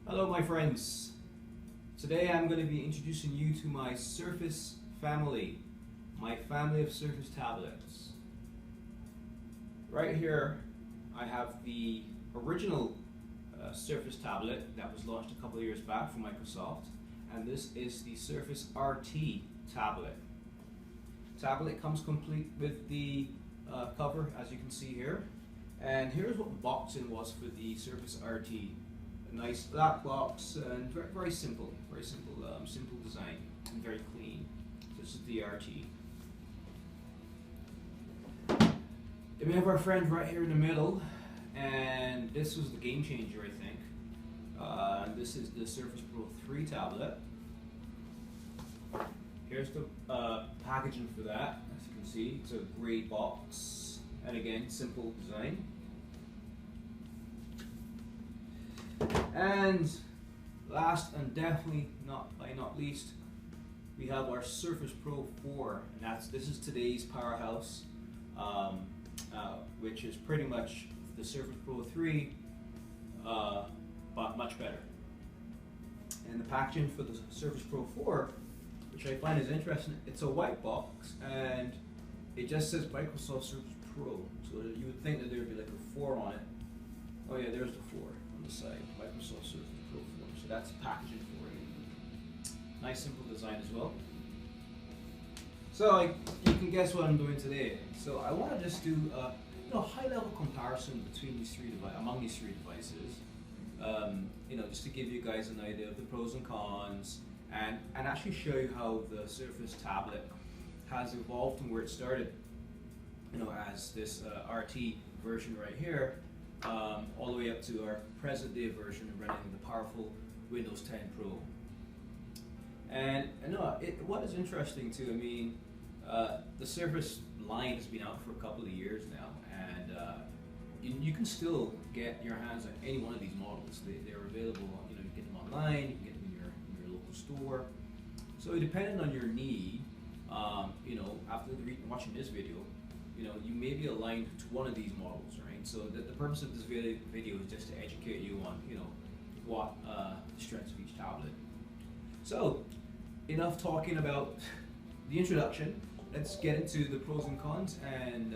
Hello my friends. Today I'm going to be introducing you to my Surface family, my family of Surface tablets. Right here I have the original Surface tablet that was launched a couple of years back from Microsoft, and this is the Surface RT tablet. Tablet comes complete with the cover, as you can see here, and here's what the boxing was for the Surface RT. A nice black box and very simple, simple design and very clean. This is the RT. Then we have our friend right here in the middle, and this was the game changer, I think. This is the Surface Pro 3 tablet. Here's the packaging for that. As you can see, it's a gray box, and again, simple design. And last and definitely not least, we have our Surface Pro 4, and this is today's powerhouse, which is pretty much the Surface Pro 3, but much better. And the packaging for the Surface Pro 4, which I find is interesting, it's a white box and it just says Microsoft Surface Pro, so you would think that there would be like a 4 on it. Oh yeah, there's the 4 on the side, Microsoft Surface Pro 4. So that's packaging for it. Nice simple design as well. So you can guess what I'm doing today. So I want to just do a high-level comparison between among these three devices. Just to give you guys an idea of the pros and cons, and actually show you how the Surface tablet has evolved from where it started. As this RT version right here, all the way up to our present day version running the powerful Windows 10 Pro. And what is interesting too, the Surface line has been out for a couple of years now, and you can still get your hands on any one of these models. They're available, you can get them online, you can get them in your local store. So depending on your need, after watching this video, you may be aligned to one of these models, right? So the purpose of this video is just to educate you on, what the strengths of each tablet. So, enough talking about the introduction. Let's get into the pros and cons, and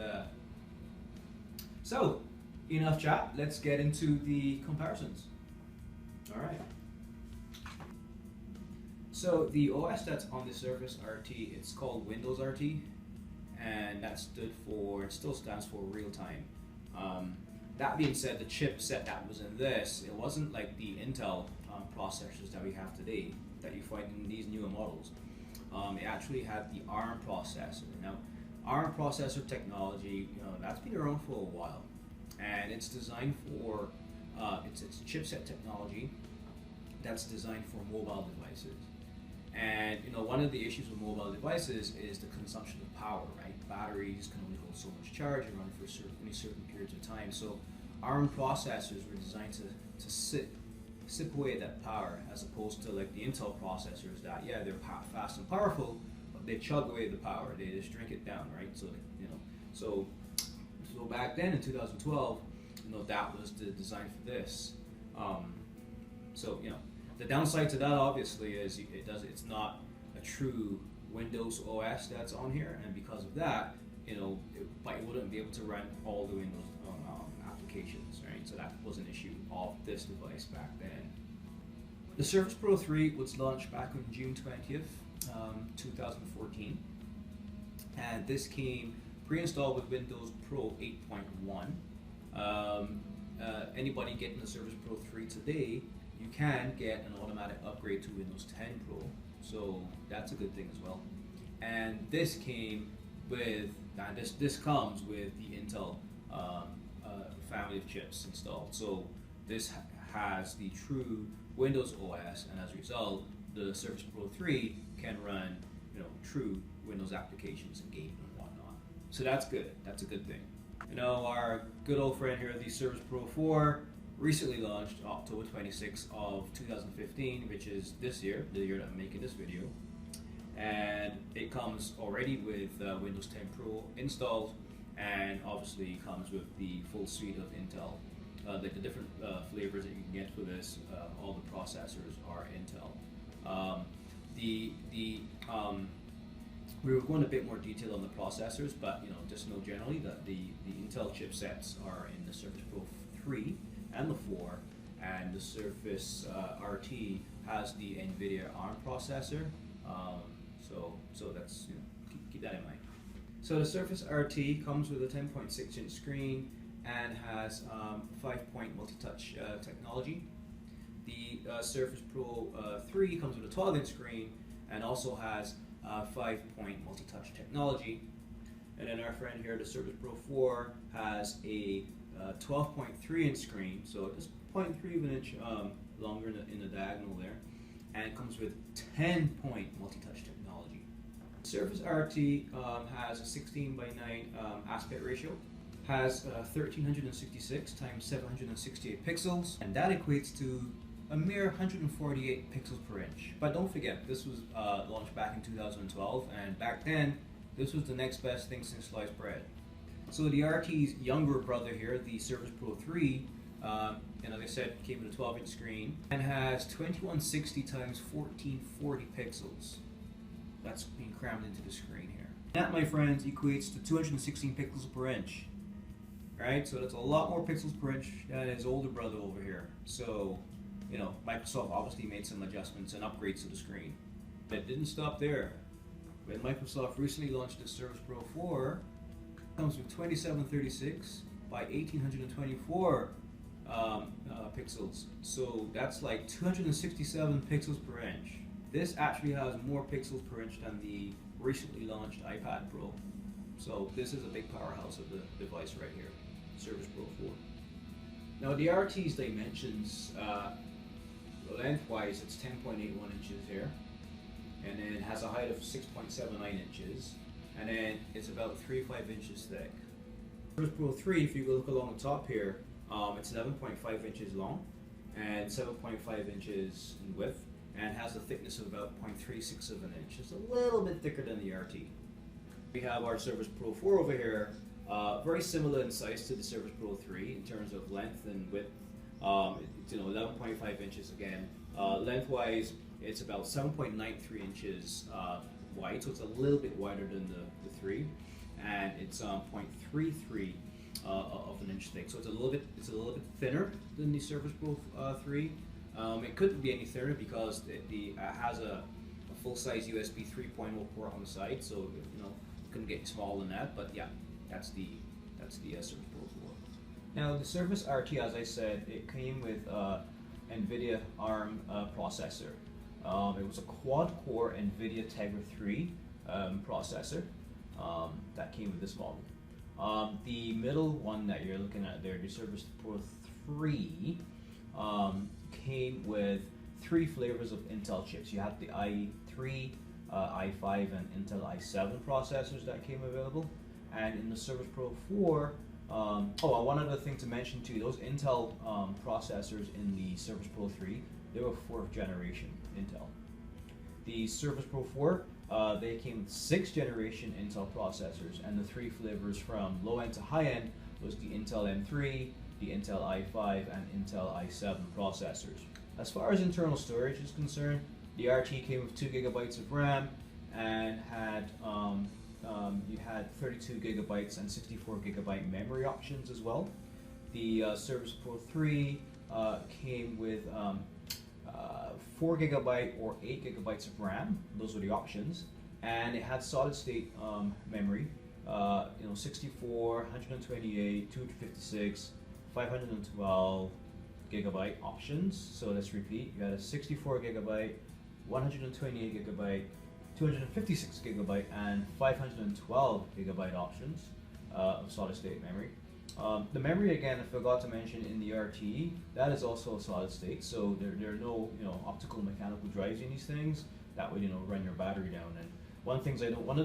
so enough chat. Let's get into the comparisons. All right. So the OS that's on the Surface RT, it's called Windows RT, and that still stands for real time. That being said, the chipset that was in this, it wasn't like the Intel processors that we have today that you find in these newer models. It actually had the ARM processor. Now, ARM processor technology, that's been around for a while, and it's designed for it's chipset technology that's designed for mobile devices. And one of the issues with mobile devices is the consumption of power, right? Batteries can only hold so much charge and run for certain periods of time. So ARM processors were designed to sip away that power, as opposed to like the Intel processors that, yeah, they're fast and powerful, but they chug away the power. They just drink it down, right? So so back then in 2012, that was the design for this. The downside to that obviously is it's not a true Windows OS that's on here, and because of that, but it wouldn't be able to run all the Windows applications, right? So that was an issue of this device back then. The Surface Pro 3 was launched back on June 20th, 2014, and this came pre-installed with Windows Pro 8.1. Anybody getting the Surface Pro 3 today, you can get an automatic upgrade to Windows 10 Pro, so that's a good thing as well. And this came with, this comes with the Intel family of chips installed. So this has the true Windows OS, and as a result, the Surface Pro 3 can run, true Windows applications and games and whatnot. So that's good. That's a good thing. Our good old friend here, the Surface Pro 4, recently launched October 26th of 2015, which is this year, the year that I'm making this video. And it comes already with Windows 10 Pro installed, and obviously comes with the full suite of Intel, like the different flavors that you can Again, for this, all the processors are Intel. Um, the we were going a bit more detail on the processors, but just know generally that the Intel chipsets are in the Surface Pro 3 and the 4, and the Surface RT has the NVIDIA ARM processor. So that's keep that in mind. So the Surface RT comes with a 10.6-inch screen and has 5-point multi-touch technology. The Surface Pro 3 comes with a 12-inch screen and also has 5-point multi-touch technology. And then our friend here, the Surface Pro 4, has a 12.3-inch screen, so just 0.3 of an inch longer in the diagonal there, and it comes with 10-point multi-touch technology. Surface RT has a 16:9 aspect ratio, has 1366 times 768 pixels, and that equates to a mere 148 pixels per inch. But don't forget, this was launched back in 2012, and back then, this was the next best thing since sliced bread. So the RT's younger brother here, the Surface Pro 3, like I said, came with a 12-inch screen and has 2160 times 1440 pixels. That's being crammed into the screen here. That, my friends, equates to 216 pixels per inch. Right? So that's a lot more pixels per inch than his older brother over here. So, Microsoft obviously made some adjustments and upgrades to the screen. But it didn't stop there. When Microsoft recently launched the Surface Pro 4, it comes with 2736 by 1824 pixels. So that's like 267 pixels per inch. This actually has more pixels per inch than the recently launched iPad Pro. So this is a big powerhouse of the device right here, Surface Pro 4. Now the RT's dimensions, lengthwise it's 10.81 inches here, and then it has a height of 6.79 inches, and then it's about 3.5 inches thick. Surface Pro 3, if you look along the top here, it's 11.5 inches long and 7.5 inches in width, and has a thickness of about 0.36 of an inch. It's a little bit thicker than the RT. We have our Surface Pro 4 over here, very similar in size to the Surface Pro 3 in terms of length and width. It's 11.5 inches again. Lengthwise, it's about 7.93 inches wide, so it's a little bit wider than the 3, and it's 0.33 of an inch thick. So it's a little bit thinner than the Surface Pro 3. It couldn't be any thinner because it has a full-size USB 3.0 port on the side, so it couldn't get smaller than that. But yeah, that's the Surface Pro 4. Now the Surface RT, as I said, it came with NVIDIA ARM processor. It was a quad-core NVIDIA Tegra 3 processor that came with this model. The middle one that you're looking at there, the Surface Pro 3, came with 3 flavors of Intel chips. You have the i3, i5, and Intel i7 processors that came available. And in the Surface Pro 4, one other thing to mention too, those Intel processors in the Surface Pro 3, they were 4th generation Intel. The Surface Pro 4, they came with 6th generation Intel processors, and the 3 flavors from low end to high end was the Intel M3, the Intel i5, and Intel i7 processors. As far as internal storage is concerned, the RT came with 2 gigabytes of RAM and had you had 32 gigabytes and 64 gigabyte memory options as well. The Surface Pro 3 came with 4 gigabyte or 8 gigabytes of RAM. Those were the options, and it had solid state memory. 64, 128, 256, 512 gigabyte options. So let's repeat. You had a 64 gigabyte, 128 gigabyte, 256 gigabyte, and 512 gigabyte options of solid state memory. The memory, again, I forgot to mention in the RT, that is also a solid state. So there are no optical mechanical drives in these things that would run your battery down. And one of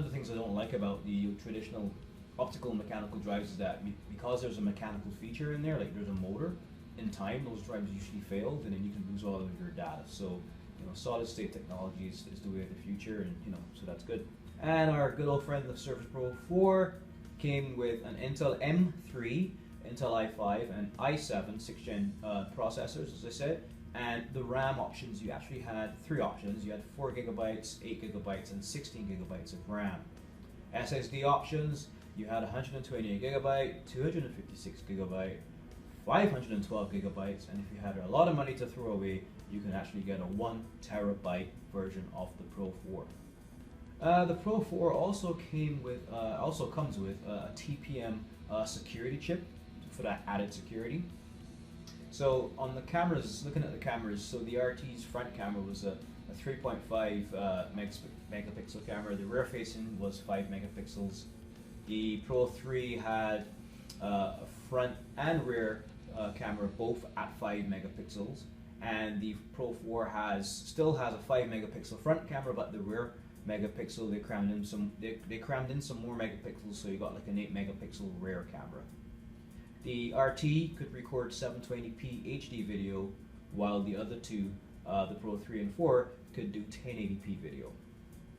the things I don't like about the traditional optical mechanical drives is that because there's a mechanical feature in there, like there's a motor, in time those drives usually fail, and then you can lose all of your data. So solid state technology is the way of the future, and so that's good. And our good old friend, the Surface Pro 4, came with an Intel M3 Intel i5 and i7 6th gen processors, as I said. And the RAM options, you actually had 3 options. You had 4 gigabytes, 8 gigabytes, and 16 gigabytes of RAM. SSD options, you had 128 gigabyte, 256 gigabyte, 512 gigabytes, and if you had a lot of money to throw away, you can actually get a 1 terabyte version of the Pro 4. The Pro 4 also comes with a TPM security chip for that added security. So on the cameras, looking at the cameras, so the RT's front camera was a 3.5 megapixel camera. The rear facing was 5 megapixels. The Pro 3 had a front and rear camera both at 5 megapixels, and the Pro 4 still has a 5 megapixel front camera, but the rear megapixel they crammed in some more megapixels, so you got like an 8 megapixel rear camera. The RT could record 720p HD video, while the other two, the Pro 3 and 4, could do 1080p video.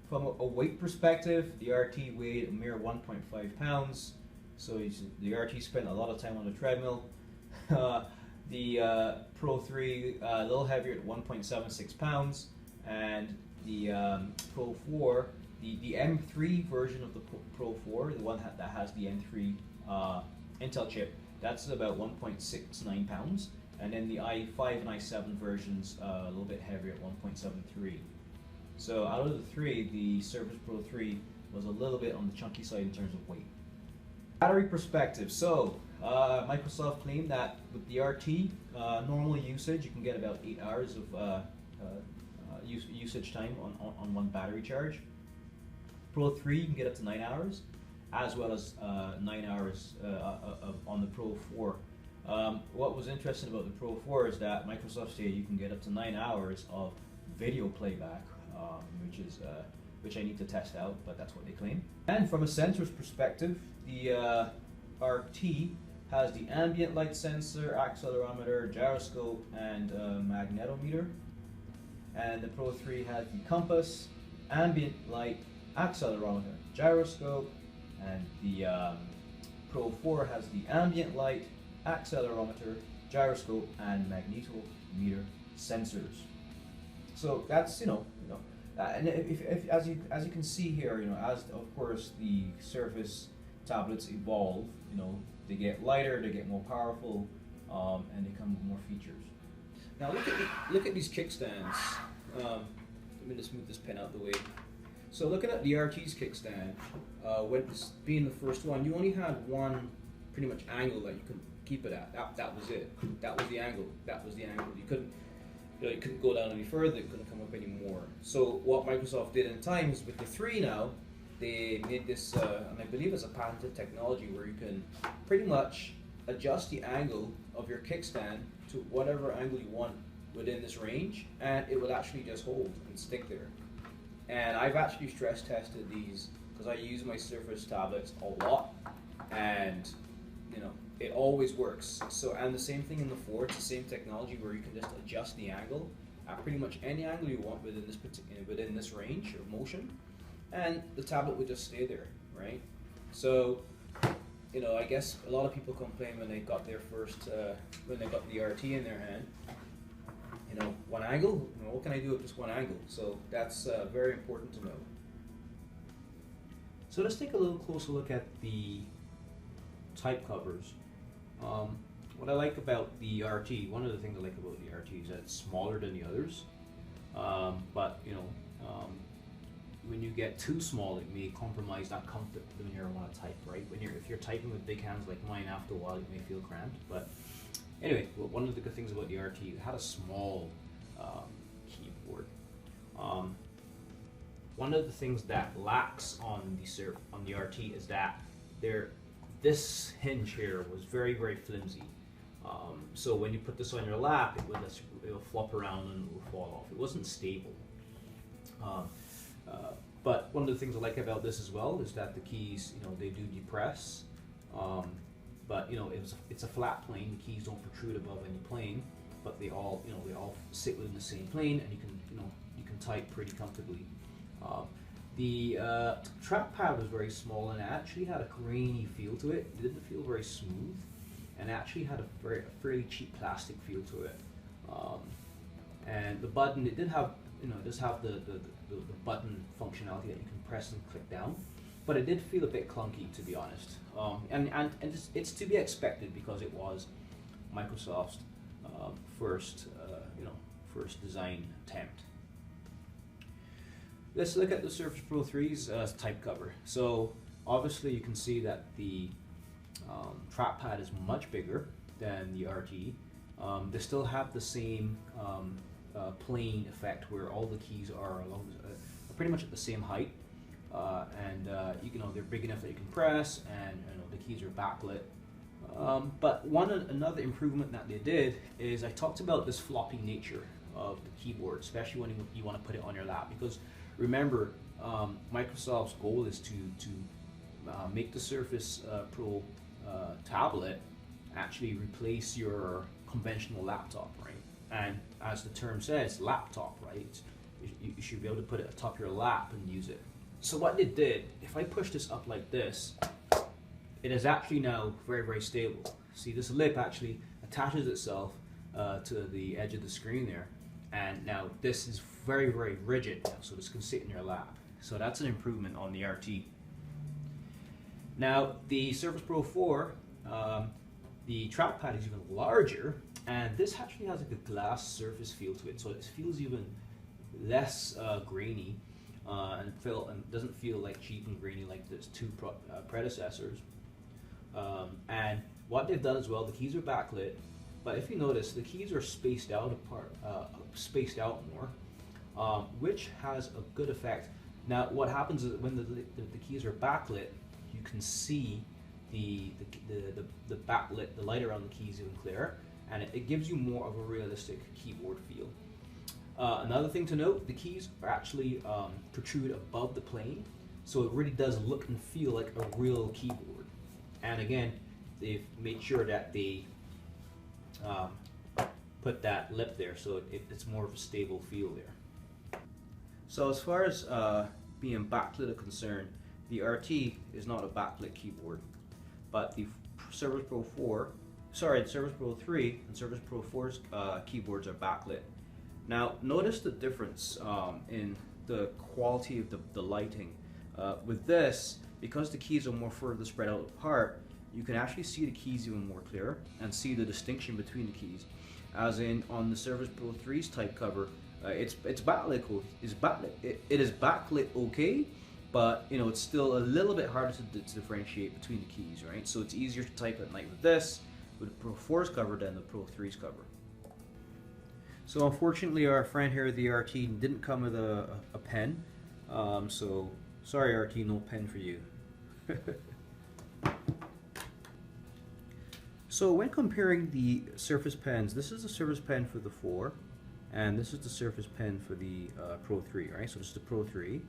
From a weight perspective, the RT weighed a mere 1.5 pounds, so the RT spent a lot of time on the treadmill. The Pro 3 a little heavier at 1.76 pounds, and the Pro 4, the M3 version of the Pro 4, the one that has the M3 Intel chip, that's about 1.69 pounds, and then the i5 and i7 versions a little bit heavier at 1.73. So out of the three, the Surface Pro 3 was a little bit on the chunky side in terms of weight. Battery perspective, so Microsoft claimed that with the RT, normal usage, you can get about 8 hours of usage time on one battery charge. Pro 3, you can get up to 9 hours, as well as 9 hours on the Pro 4. What was interesting about the Pro 4 is that Microsoft stated you can get up to 9 hours of video playback, which I need to test out, but that's what they claim. And from a sensors perspective, the RT has the ambient light sensor, accelerometer, gyroscope, and magnetometer. And the Pro 3 has the compass, ambient light, accelerometer, gyroscope, and the Pro 4 has the ambient light, accelerometer, gyroscope, and magnetometer sensors. So that's and if as you can see here, as of course the Surface tablets evolve, they get lighter, they get more powerful, and they come with more features. Now look at these kickstands. Let me just move this pen out of the way. So looking at the RT's kickstand, with this being the first one, you only had one pretty much angle that you could keep it at. That was it. That was the angle. That was the angle. You couldn't go down any further. You couldn't come up any more. So what Microsoft did in time is with the 3 now, they made this, and I believe it's a patented technology where you can pretty much adjust the angle of your kickstand to whatever angle you want within this range, and it will actually just hold and stick there. And I've actually stress tested these because I use my Surface tablets a lot, and it always works. So, and the same thing in the 4, it's the same technology where you can just adjust the angle at pretty much any angle you want within this range of motion, and the tablet would just stay there, right? So, I guess a lot of people complain when they got their first, when they got the RT in their hand. One angle. What can I do with just one angle? So that's very important to know. So let's take a little closer look at the type covers. What I like about the RT, one of the things I like about the RT is that it's smaller than the others. But when you get too small, it may compromise that comfort when you want to type, right? If you're typing with big hands like mine, after a while it may feel cramped. But anyway, one of the good things about the RT, it had a small keyboard. One of the things that lacks on the RT is that this hinge here was very, very flimsy. So when you put this on your lap, it will flop around and it will fall off. It wasn't stable. But one of the things I like about this as well is that the keys, they do depress. But it's a flat plane. The keys don't protrude above any plane, but they all sit within the same plane, and you can type pretty comfortably. The trackpad was very small and it actually had a grainy feel to it. It didn't feel very smooth. and it actually had a fairly cheap plastic feel to it. And the button, it did have, it does have the button functionality that you can press and click down, but it did feel a bit clunky, to be honest. And it's to be expected because it was Microsoft's first design attempt. Let's look at the Surface Pro 3's type cover. So obviously you can see that the trackpad is much bigger than the RT. They still have the same plane effect where all the keys are pretty much at the same height, and they're big enough that you can press, and the keys are backlit. But another improvement that they did is, I talked about this floppy nature of the keyboard, especially when you want to put it on your lap, because remember, Microsoft's goal is to make the Surface Pro tablet actually replace your conventional laptop, right? And as the term says, laptop, right? You should be able to put it atop your lap and use it. So what they did, if I push this up like this, it is actually now very, very stable. See, this lip actually attaches itself to the edge of the screen there, and now this is very, very rigid now, so this can sit in your lap. So that's an improvement on the RT. Now the Surface Pro 4, the trackpad is even larger, and this actually has like a glass surface feel to it, so it feels even less grainy, and doesn't feel like cheap and grainy like the two predecessors. And what they've done as well, the keys are backlit, but if you notice, the keys are spaced out more, which has a good effect. Now, what happens is when the keys are backlit, you can see the light around the keys even clearer, and it gives you more of a realistic keyboard feel. Another thing to note, the keys are actually protrude above the plane, so it really does look and feel like a real keyboard. And again, they've made sure that they put that lip there, so it's more of a stable feel there. So as far as being backlit is concerned, the RT is not a backlit keyboard, but the Surface Pro 3 and Surface Pro 4's keyboards are backlit. Now notice the difference in the quality of the lighting. With this, because the keys are more further spread out apart, you can actually see the keys even more clear and see the distinction between the keys. As in on the Surface Pro 3's type cover, it's backlit. It is backlit okay, but it's still a little bit harder to differentiate between the keys, right? So it's easier to type at night with this, with the Pro 4's cover than the Pro 3's cover. So unfortunately, our friend here, the RT, didn't come with a pen. So sorry, RT, no pen for you. So when comparing the Surface pens, this is the Surface pen for the 4, and this is the Surface pen for the Pro 3, right? So this is the Pro 3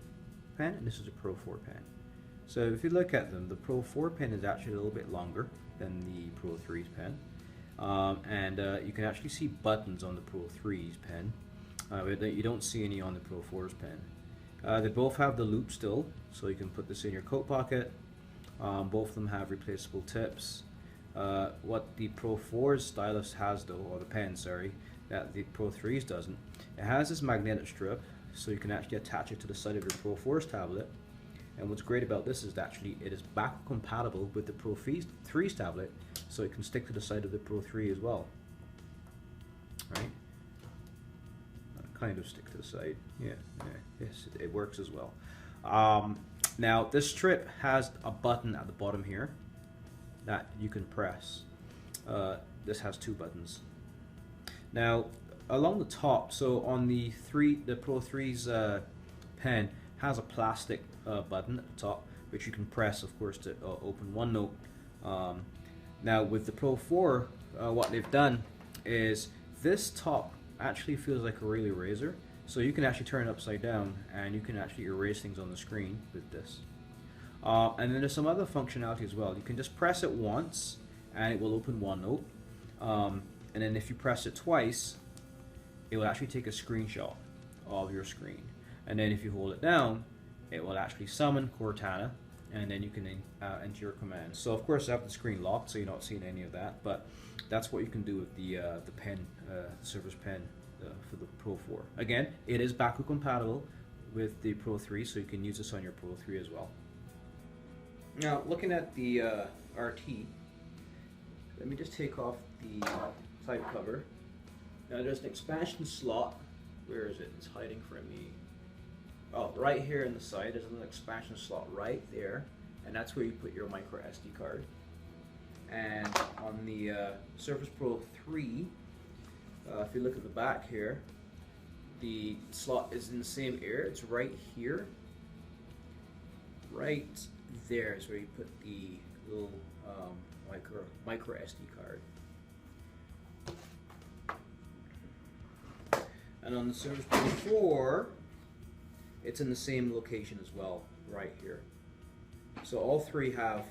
pen, and this is the Pro 4 pen. So if you look at them, the Pro 4 pen is actually a little bit longer than the Pro 3's pen. And you can actually see buttons on the Pro 3's pen, but you don't see any on the Pro 4's pen. They both have the loop still, so you can put this in your coat pocket. Both of them have replaceable tips. What the Pro 4's stylus has though, or the pen, sorry, that the Pro 3's doesn't, it has this magnetic strip, so you can actually attach it to the side of your Pro 4's tablet. And what's great about this is that actually it is backward compatible with the Pro 3's tablet, so it can stick to the side of the Pro 3 as well. Right? Kind of stick to the side. Yeah, yes, it works as well. Now this strip has a button at the bottom here that you can press. This has two buttons. Now along the top, so on the Pro 3's pen has a plastic button at the top, which you can press, of course, to open OneNote. Now with the Pro 4, what they've done is this top actually feels like a real eraser, so you can actually turn it upside down and you can actually erase things on the screen with this. And then there's some other functionality as well. You can just press it once and it will open OneNote, and then if you press it twice, it will actually take a screenshot of your screen. And then if you hold it down, it will actually summon Cortana, and then you can enter your commands. So of course I have the screen locked, so you're not seeing any of that, but that's what you can do with the pen, Surface Pen for the Pro 4. Again, it is backward compatible with the Pro 3, so you can use this on your Pro 3 as well. Now, looking at the RT, let me just take off the type cover. Now there's an expansion slot. Where is it? It's hiding from me. Oh, right here in the side, there's an expansion slot right there, and that's where you put your micro SD card. And on the Surface Pro 3, if you look at the back here, the slot is in the same area. It's right here. Right there is where you put the little micro SD card. And on the Surface Pro 4, it's in the same location as well, right here. So all three have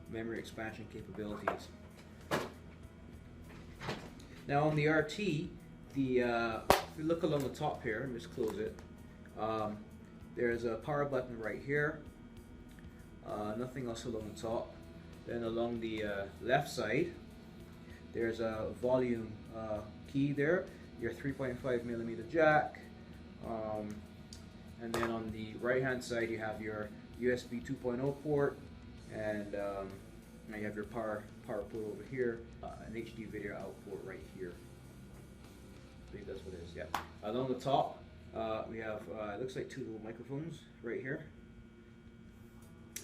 memory expansion capabilities. Now on the RT, if you look along the top here, let me just close it. There's a power button right here. Nothing else along the top. Then along the left side, there's a volume key there. Your 3.5mm jack. And then on the right hand side you have your USB 2.0 port, and now you have your power port over here, an HD video out port right here. I believe that's what it is, yeah. Along the top we have, it looks like two little microphones right here.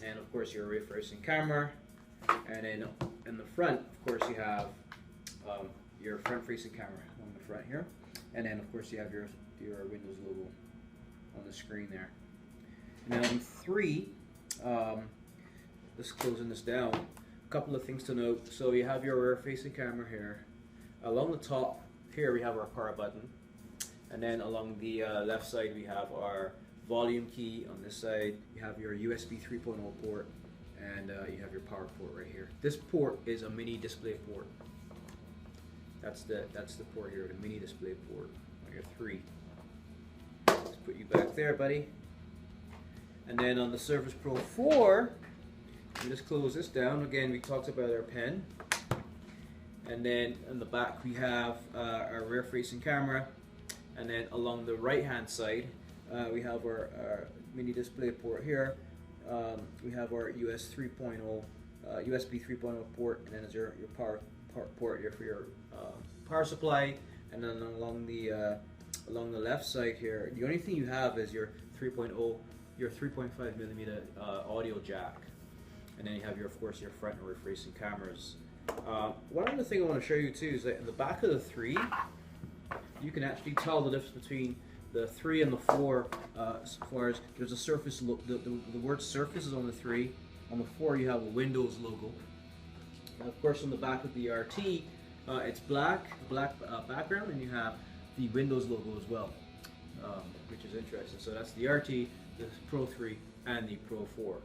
And of course your rear-facing camera. And then in the front, of course, you have your front-facing camera on the front here. And then of course you have your Windows logo on the screen there. Now on 3, just closing this down, a couple of things to note. So you have your rear-facing camera here. Along the top here we have our power button, and then along the left side we have our volume key. On this side you have your USB 3.0 port, and you have your power port right here. This port is a mini display port. That's the port here, the mini display port on your 3. Let's put you back there, buddy. And then on the Surface Pro 4, just close this down. Again, we talked about our pen. And then on the back we have our rear-facing camera. And then along the right-hand side, we have our mini display port here. We have our USB 3.0 port, and then there's your power port here for your power supply. And then along the left side here, the only thing you have is your 3.5mm audio jack, and then you have of course your front and rear-facing cameras. One other thing I want to show you too is that in the back of the 3, you can actually tell the difference between the 3 and the 4 as far as there's a Surface look. The word Surface is on the 3. On the 4 you have a Windows logo. And of course on the back of the RT, it's black background, and you have the Windows logo as well, which is interesting. So that's the RT, the Pro 3, and the Pro 4.